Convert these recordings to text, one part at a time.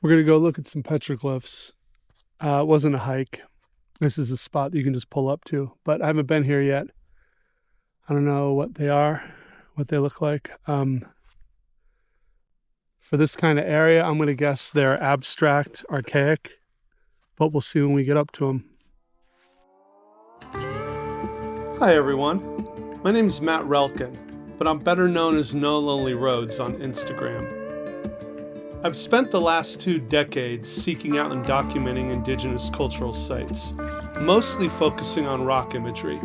We're going to go look at some petroglyphs. It wasn't a hike. This is a spot that you can just pull up to, but I haven't been here yet. I don't know what they are, what they look like. For this kind of area, I'm going to guess they're abstract, archaic, but we'll see when we get up to them. Hi everyone, my name is Matt Relkin, but I'm better known as No Lonely Roads on Instagram. I've spent the last 2 decades seeking out and documenting Indigenous cultural sites, mostly focusing on rock imagery.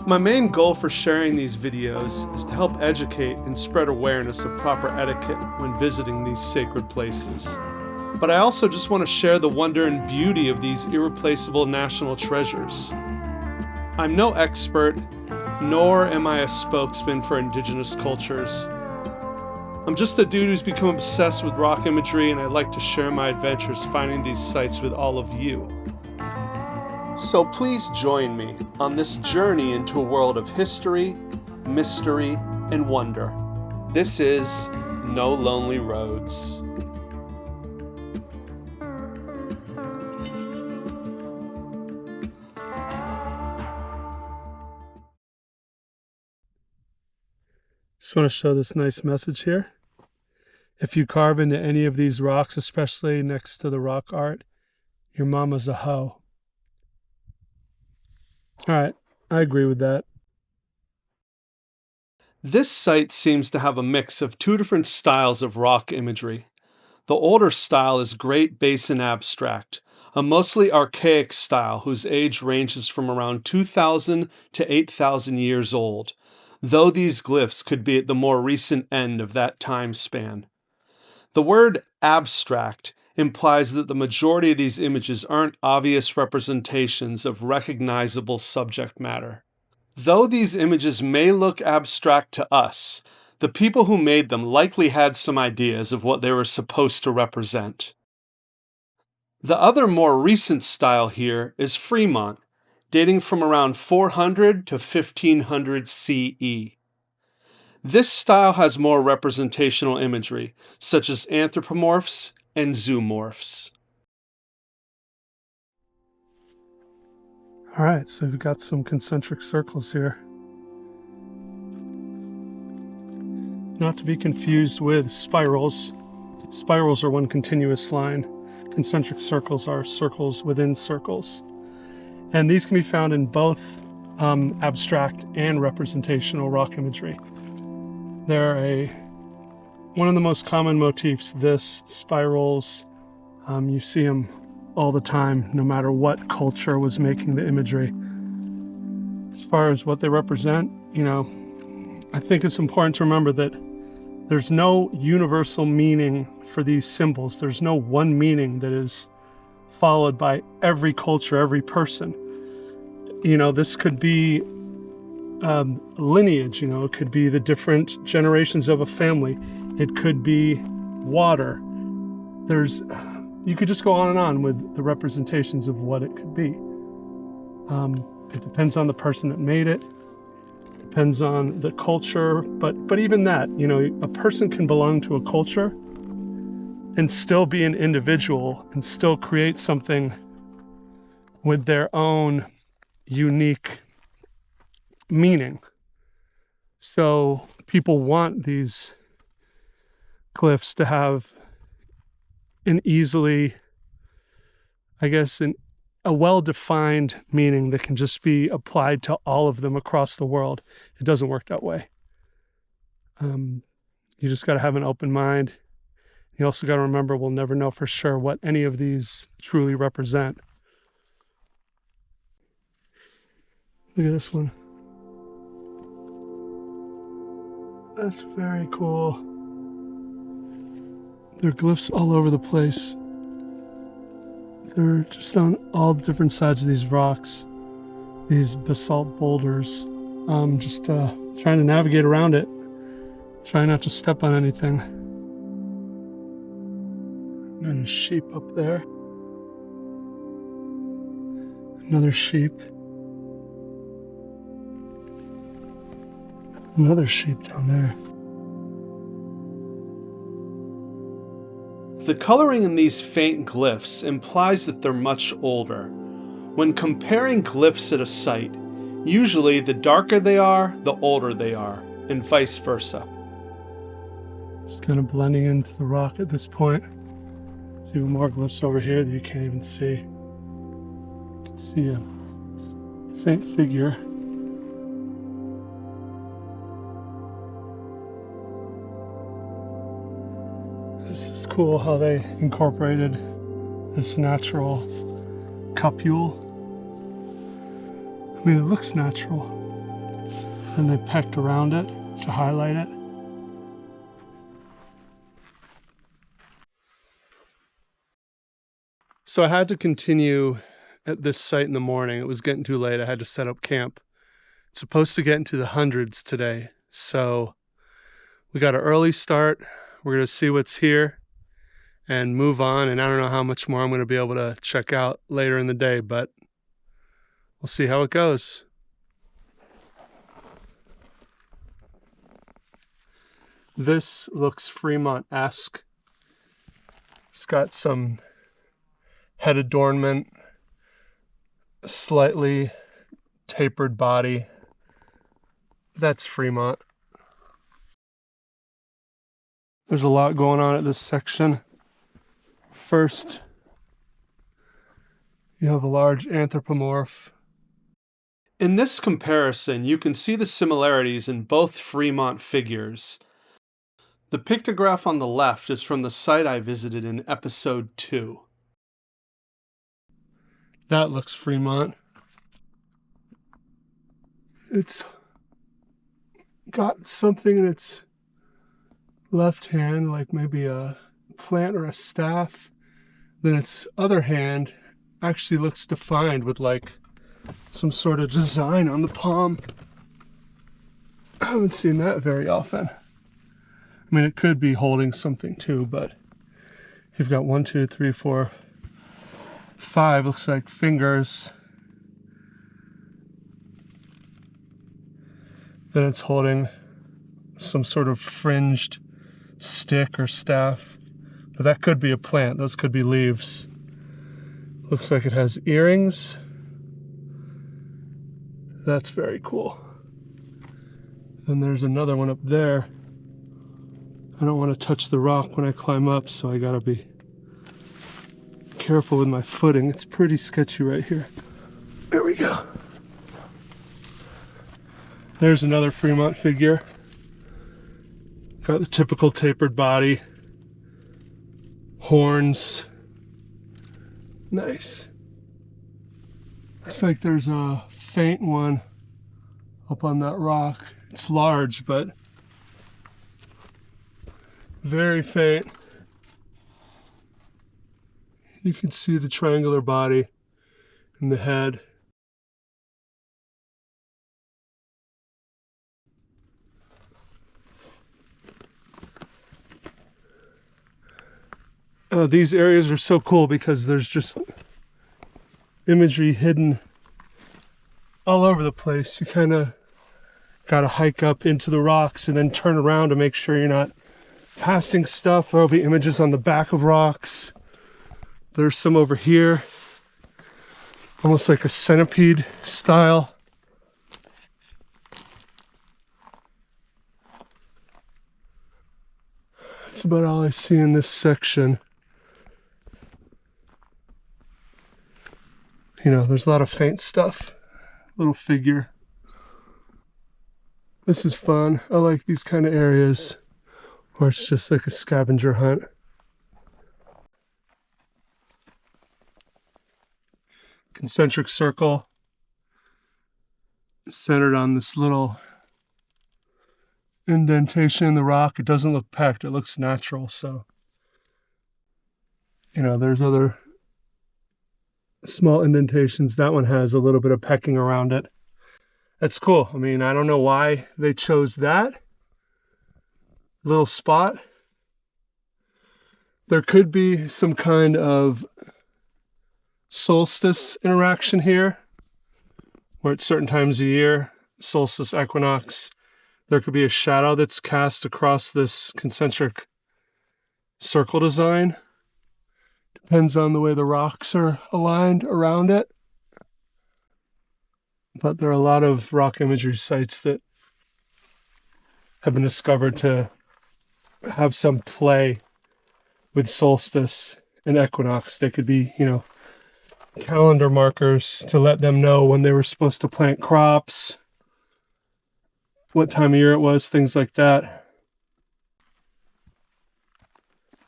My main goal for sharing these videos is to help educate and spread awareness of proper etiquette when visiting these sacred places. But I also just want to share the wonder and beauty of these irreplaceable national treasures. I'm no expert, nor am I a spokesman for Indigenous cultures. I'm just a dude who's become obsessed with rock imagery, and I'd like to share my adventures finding these sites with all of you. So please join me on this journey into a world of history, mystery, and wonder. This is No Lonely Roads. Just want to show this nice message here. If you carve into any of these rocks, especially next to the rock art, your mama's a hoe. All right, I agree with that. This site seems to have a mix of 2 different styles of rock imagery. The older style is Great Basin Abstract, a mostly archaic style whose age ranges from around 2,000 to 8,000 years old, though these glyphs could be at the more recent end of that time span. The word abstract implies that the majority of these images aren't obvious representations of recognizable subject matter. Though these images may look abstract to us, the people who made them likely had some ideas of what they were supposed to represent. The other more recent style here is Fremont, dating from around 400 to 1500 CE. This style has more representational imagery, such as anthropomorphs and zoomorphs. All right, so we've got some concentric circles here. Not to be confused with spirals. Spirals are one continuous line. Concentric circles are circles within circles. And these can be found in both abstract and representational rock imagery. They're one of the most common motifs. This, spirals, you see them all the time, no matter what culture was making the imagery. As far as what they represent, I think it's important to remember that there's no universal meaning for these symbols. There's no one meaning that is followed by every culture, every person. This could be lineage, it could be the different generations of a family. It could be water. You could just go on and on with the representations of what it could be. It depends on the person that made it. Depends on the culture, but even that, a person can belong to a culture and still be an individual and still create something with their own unique meaning. So people want these glyphs to have an easily, a well-defined meaning that can just be applied to all of them across the world. It doesn't work that way. You just got to have an open mind. You also got to remember we'll never know for sure what any of these truly represent. Look at this one. That's very cool. There are glyphs all over the place. They're just on all different sides of these rocks, these basalt boulders. Just trying to navigate around it, trying not to step on anything. And a sheep up there. Another sheep. Another sheep down there. The coloring in these faint glyphs implies that they're much older. When comparing glyphs at a site, usually the darker they are, the older they are, and vice versa. Just kind of blending into the rock at this point. There's even more glyphs over here that you can't even see. You can see a faint figure. This is cool how they incorporated this natural cupule. I mean, it looks natural. And they pecked around it to highlight it. So I had to continue at this site in the morning. It was getting too late. I had to set up camp. It's supposed to get into the hundreds today. So we got an early start. We're going to see what's here and move on. And I don't know how much more I'm going to be able to check out later in the day, but we'll see how it goes. This looks Fremont-esque. It's got some head adornment, a slightly tapered body. That's Fremont. There's a lot going on at this section. First, you have a large anthropomorph. In this comparison, you can see the similarities in both Fremont figures. The pictograph on the left is from the site I visited in episode 2. That looks Fremont. It's got something in its left hand, like maybe a plant or a staff. Then its other hand actually looks defined with like some sort of design on the palm. I haven't seen that very often. I mean, it could be holding something too, but you've got 1, 2, 3, 4, 5, looks like fingers. Then it's holding some sort of fringed stick or staff. But that could be a plant. Those could be leaves. Looks like it has earrings. That's very cool. Then there's another one up there. I don't want to touch the rock when I climb up, so I gotta be careful with my footing. It's pretty sketchy right here. There we go. There's another Fremont figure. Got the typical tapered body. Horns. Nice. Looks like there's a faint one up on that rock. It's large, but very faint. You can see the triangular body and the head. These areas are so cool because there's just imagery hidden all over the place. You kind of got to hike up into the rocks and then turn around to make sure you're not passing stuff. There'll be images on the back of rocks. There's some over here, almost like a centipede style. That's about all I see in this section. You know, there's a lot of faint stuff. Little figure. This is fun. I like these kind of areas where it's just like a scavenger hunt. Concentric circle centered on this little indentation in the rock. It doesn't look pecked. It looks natural. So, you know, there's other small indentations. That one has a little bit of pecking around it. That's cool. I mean, I don't know why they chose that little spot. There could be some kind of solstice interaction here, where at certain times of year, solstice, equinox, there could be a shadow that's cast across this concentric circle design. Depends on the way the rocks are aligned around it. But there are a lot of rock imagery sites that have been discovered to have some play with solstice and equinox. They could be, calendar markers to let them know when they were supposed to plant crops, what time of year it was, things like that.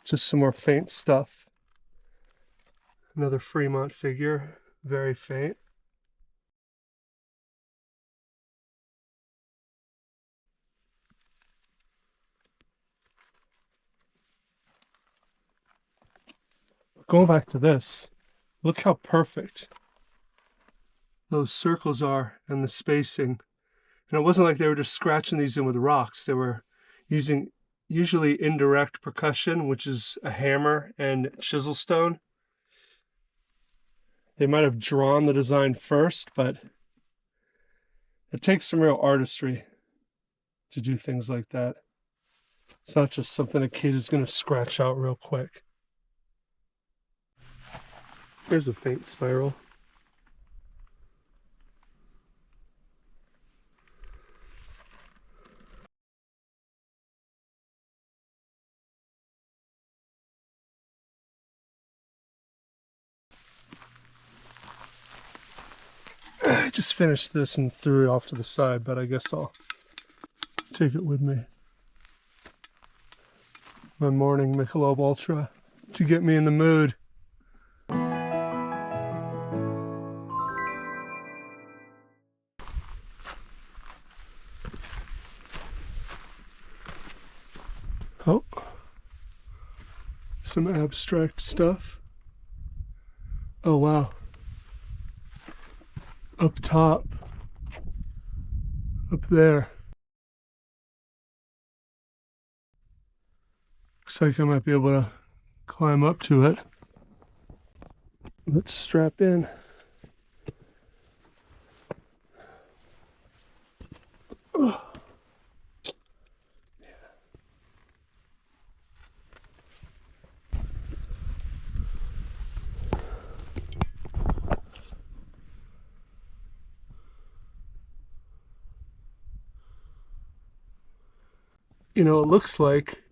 Just some more faint stuff. Another Fremont figure, very faint. Going back to this, look how perfect those circles are and the spacing. And it wasn't like they were just scratching these in with rocks. They were using usually indirect percussion, which is a hammer and chisel stone. They might have drawn the design first, but it takes some real artistry to do things like that. It's not just something a kid is going to scratch out real quick. Here's a faint spiral. I just finished this and threw it off to the side, but I guess I'll take it with me. My morning Michelob Ultra to get me in the mood. Oh, some abstract stuff. Oh, wow. Up top, up there. Looks like I might be able to climb up to it. Let's strap in. Oh. It looks like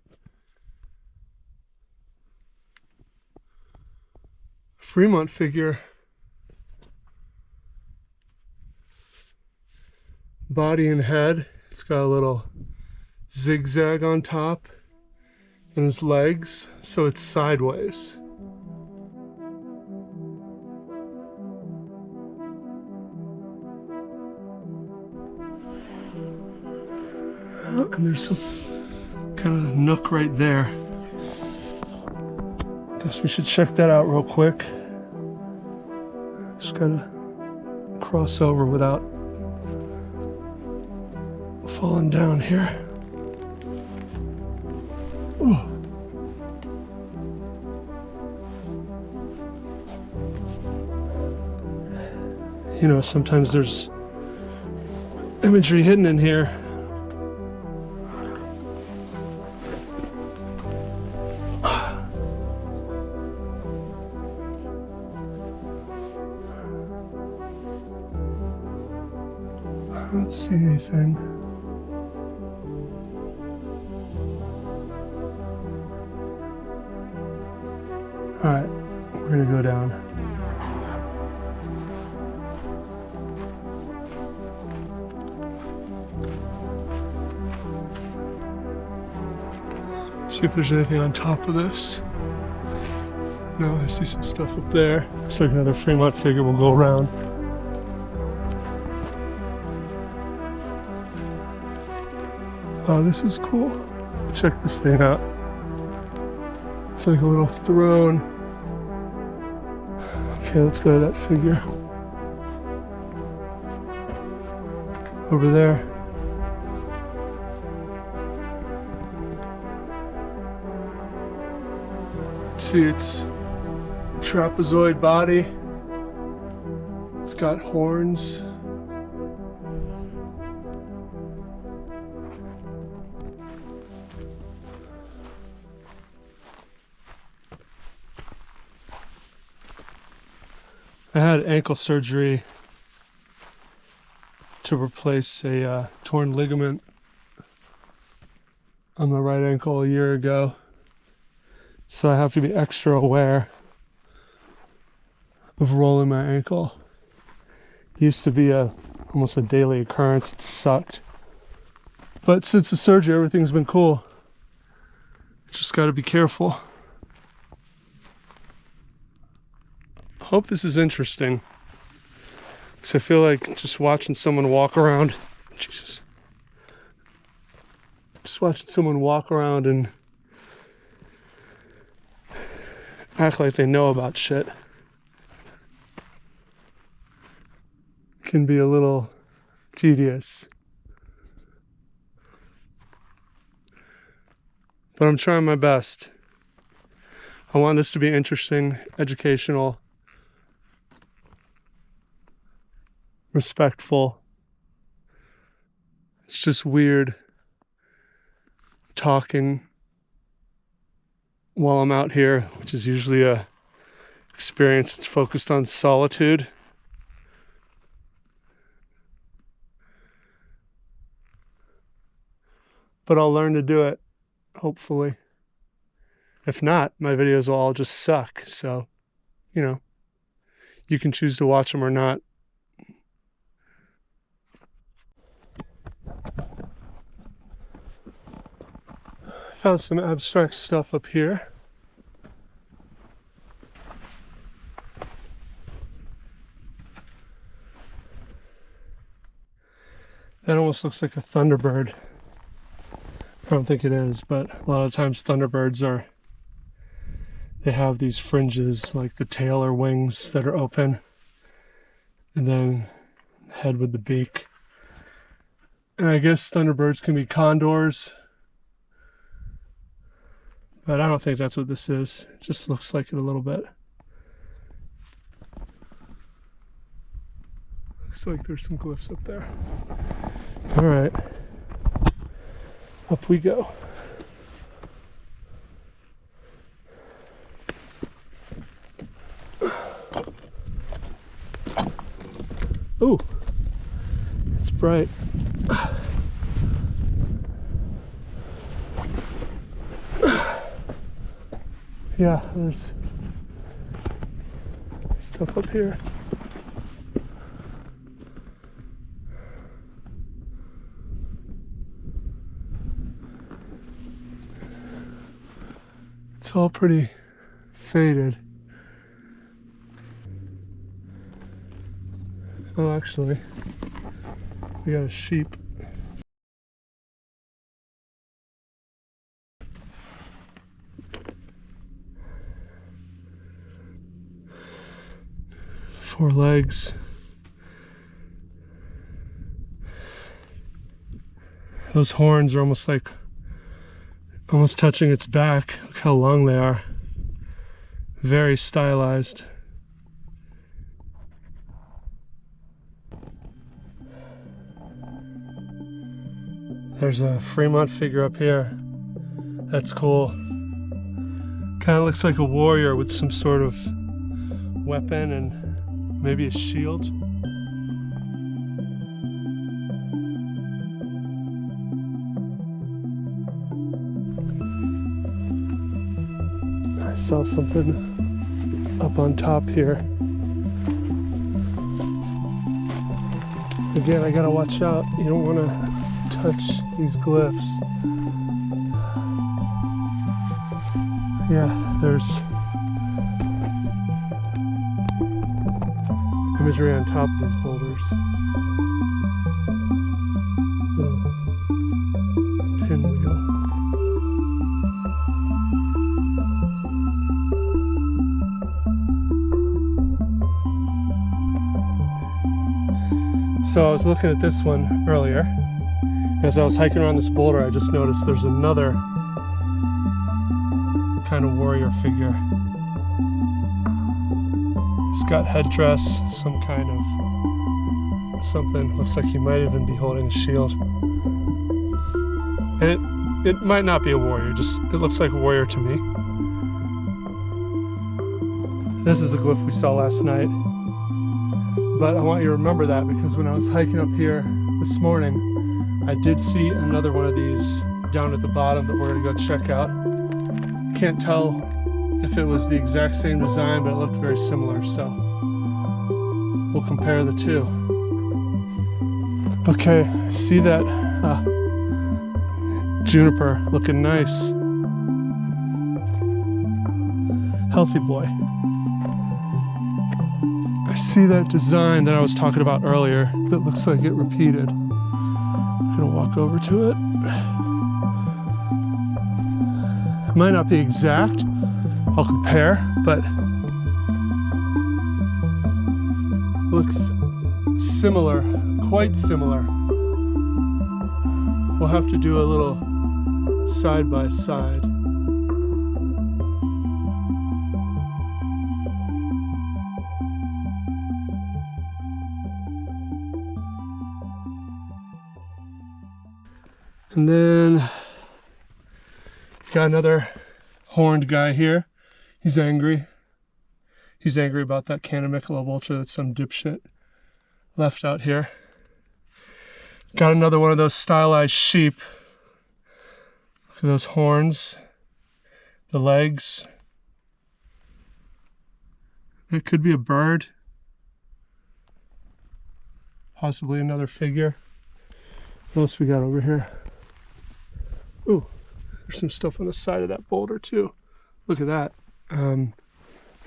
a Fremont figure. Body and head. It's got a little zigzag on top and his legs, so it's sideways. And there's some kind of nook right there. Guess we should check that out real quick. Just gotta cross over without falling down here. Ooh. Sometimes there's imagery hidden in here. I don't see anything. Alright, we're gonna go down. See if there's anything on top of this. No, I see some stuff up there. Looks like another Fremont figure. Will go around. Oh, this is cool. Check this thing out. It's like a little throne. Okay, let's go to that figure. Over there. See, it's a trapezoid body. It's got horns. I had ankle surgery to replace a torn ligament on my right ankle a year ago. So I have to be extra aware of rolling my ankle. It used to be almost a daily occurrence. It sucked. But since the surgery, everything's been cool. Just got to be careful. Hope this is interesting. Because I feel like just watching someone walk around. Jesus. Just watching someone walk around and act like they know about shit can be a little tedious. But I'm trying my best. I want this to be interesting, educational, respectful. It's just weird talking while I'm out here, which is usually a experience that's focused on solitude. But I'll learn to do it, hopefully. If not, my videos will all just suck. So, you can choose to watch them or not. Found some abstract stuff up here. That almost looks like a thunderbird. I don't think it is, but a lot of times thunderbirds they have these fringes, like the tail or wings that are open, and then the head with the beak. And I guess thunderbirds can be condors, but I don't think that's what this is. It just looks like it a little bit. Looks like there's some glyphs up there. All right, up we go. Ooh, it's bright. Yeah, there's stuff up here. It's all pretty faded. Oh, actually, we got a sheep. Four legs. Those horns are almost touching its back. Look how long they are. Very stylized. There's a Fremont figure up here. That's cool. Kind of looks like a warrior with some sort of weapon and maybe a shield. I saw something up on top here. Again, I gotta watch out. You don't want to touch these glyphs. Yeah, there's imagery on top of these boulders. Little pinwheel. So I was looking at this one earlier. As I was hiking around this boulder, I just noticed there's another kind of warrior figure. He's got headdress, some kind of something. Looks like he might even be holding a shield. And it might not be a warrior, it looks like a warrior to me. This is a glyph we saw last night. But I want you to remember that, because when I was hiking up here this morning, I did see another one of these down at the bottom that we're gonna go check out. Can't tell if it was the exact same design, but it looked very similar, so we'll compare the two. Okay, see that juniper looking nice. Healthy boy. I see that design that I was talking about earlier that looks like it repeated. I'm gonna walk over to it. It might not be exact. I'll compare, but it looks similar, quite similar. We'll have to do a little side by side. And then got another horned guy here. He's angry. He's angry about that can of Michelob Ultra that some dipshit left out here. Got another one of those stylized sheep. Look at those horns, the legs. It could be a bird. Possibly another figure. What else we got over here? Ooh, there's some stuff on the side of that boulder too. Look at that. I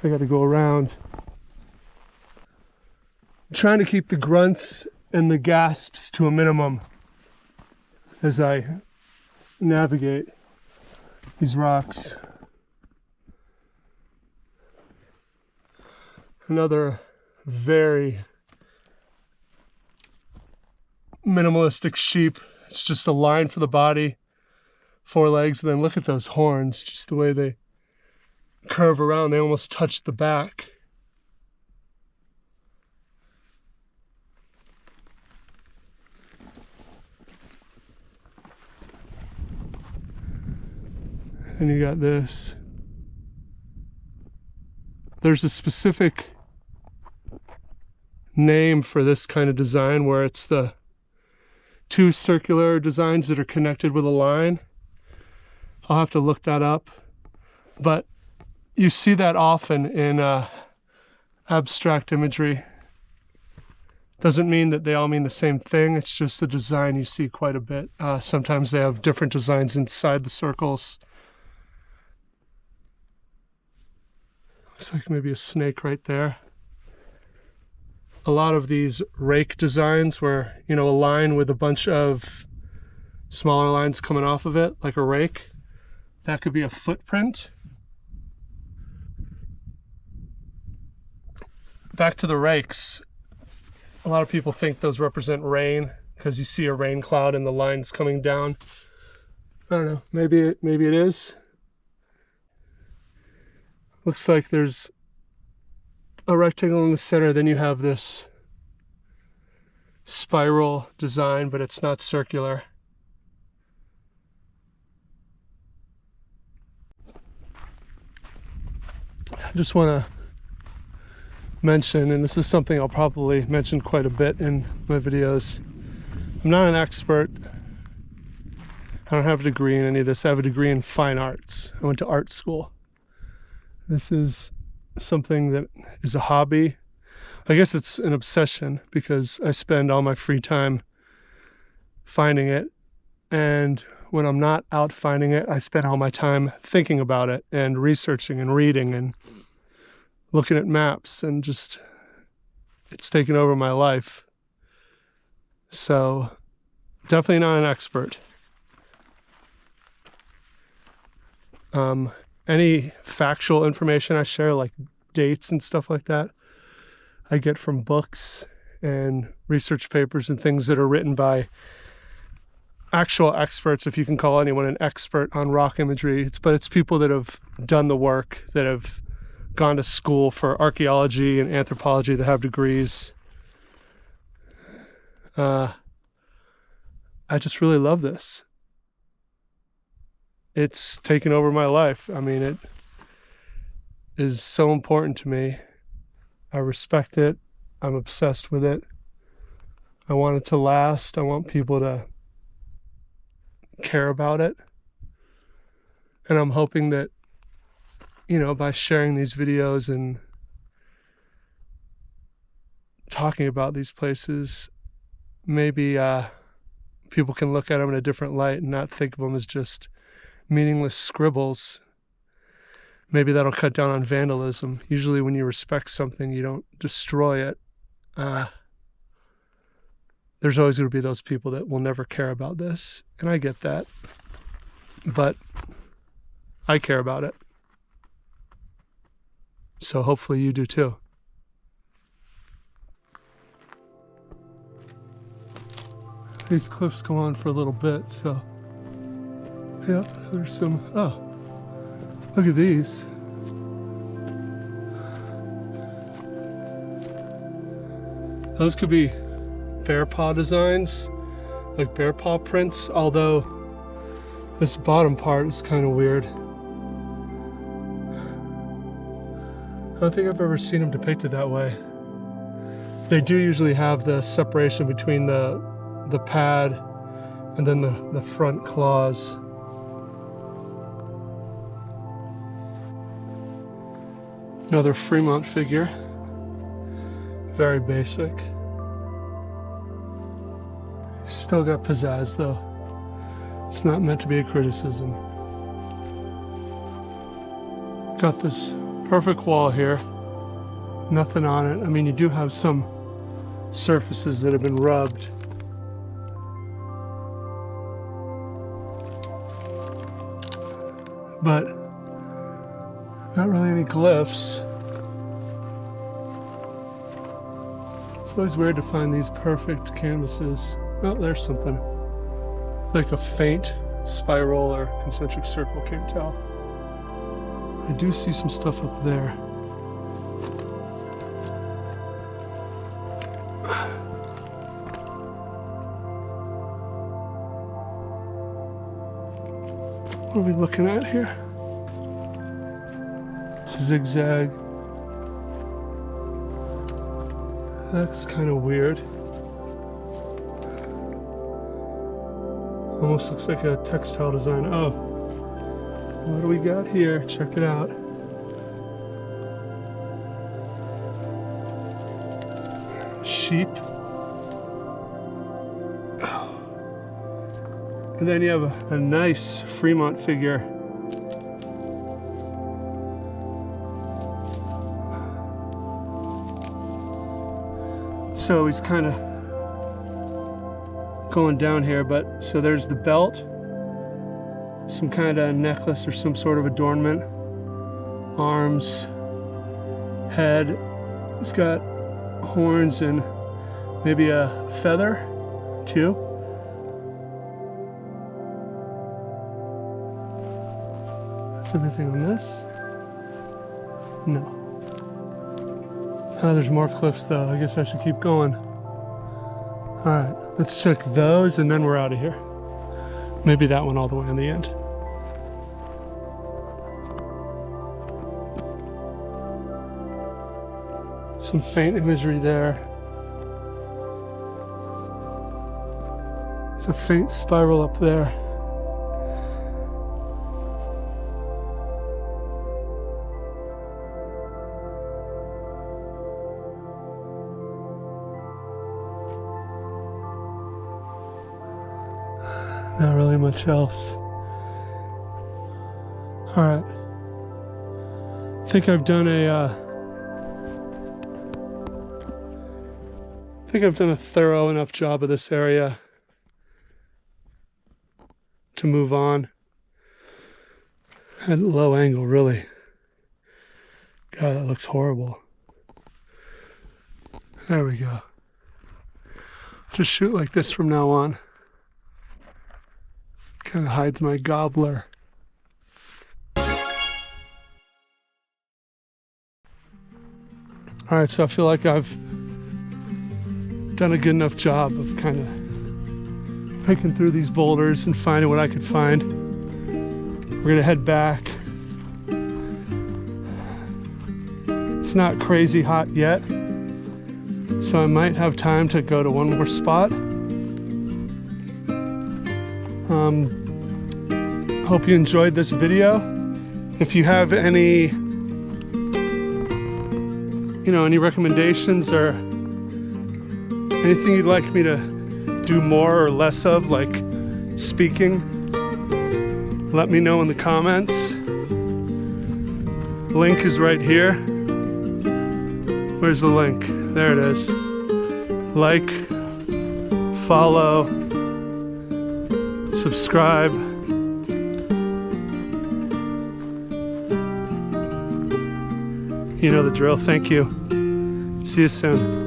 got to go around. I'm trying to keep the grunts and the gasps to a minimum as I navigate these rocks. Another very minimalistic sheep. It's just a line for the body, 4 legs, and then look at those horns, just the way they curve around. They almost touch the back. And you got this. There's a specific name for this kind of design where it's the 2 circular designs that are connected with a line. I'll have to look that up. But you see that often in abstract imagery. Doesn't mean that they all mean the same thing. It's just the design you see quite a bit. Sometimes they have different designs inside the circles. Looks like maybe a snake right there. A lot of these rake designs where, a line with a bunch of smaller lines coming off of it, like a rake, that could be a footprint. Back to the rakes. A lot of people think those represent rain because you see a rain cloud and the lines coming down. I don't know, maybe it is. Looks like there's a rectangle in the center, then you have this spiral design, but it's not circular. I just want to mention, and this is something I'll probably mention quite a bit in my videos, I'm not an expert. I don't have a degree in any of this. I have a degree in fine arts. I went to art school. This is something that is a hobby. I guess it's an obsession because I spend all my free time finding it. And when I'm not out finding it, I spend all my time thinking about it and researching and reading and looking at maps, and just, it's taken over my life. So definitely not an expert. Any factual information I share, like dates and stuff like that, I get from books and research papers and things that are written by actual experts, if you can call anyone an expert on rock imagery. It's people that have done the work, that have gone to school for archaeology and anthropology, that have degrees. I just really love this. It's taken over my life. I mean, it is so important to me. I respect it. I'm obsessed with it. I want it to last. I want people to care about it. And I'm hoping that, by sharing these videos and talking about these places, maybe people can look at them in a different light and not think of them as just meaningless scribbles. Maybe that'll cut down on vandalism. Usually when you respect something, you don't destroy it. There's always going to be those people that will never care about this, and I get that. But I care about it. So hopefully you do too. These cliffs go on for a little bit, so yeah, there's some, look at these. Those could be bear paw designs, like bear paw prints, although this bottom part is kind of weird. I don't think I've ever seen them depicted that way. They do usually have the separation between the pad and then the front claws. Another Fremont figure. Very basic. Still got pizzazz though. It's not meant to be a criticism. Got this perfect wall here. Nothing on it. I mean, you do have some surfaces that have been rubbed. But not really any glyphs. It's always weird to find these perfect canvases. Oh, there's something. Like a faint spiral or concentric circle, can't tell. I do see some stuff up there. What are we looking at here? Zigzag. That's kind of weird. Almost looks like a textile design. Oh, what do we got here? Check it out. Sheep. And then you have a nice Fremont figure. So he's kind of going down here, but so there's the belt, some kind of necklace or some sort of adornment, arms, head. He's got horns and maybe a feather too. Is everything on this? No. Oh, there's more cliffs though. I guess I should keep going. All right, let's check those and then we're out of here. Maybe that one all the way on the end. Some faint imagery there. There's a faint spiral up there. Not really much else. All right. I think I've done a thorough enough job of this area to move on. At low angle, really. God, that looks horrible. There we go. Just shoot like this from now on. Kind of hides my gobbler. All right, so I feel like I've done a good enough job of kind of picking through these boulders and finding what I could find. We're gonna head back. It's not crazy hot yet, So I might have time to go to one more spot. Hope you enjoyed this video. If you have any recommendations or anything you'd like me to do more or less of, like speaking, let me know in the comments. Link is right here. Where's the link? There it is. Like, follow, subscribe. You know the drill. Thank you. See you soon.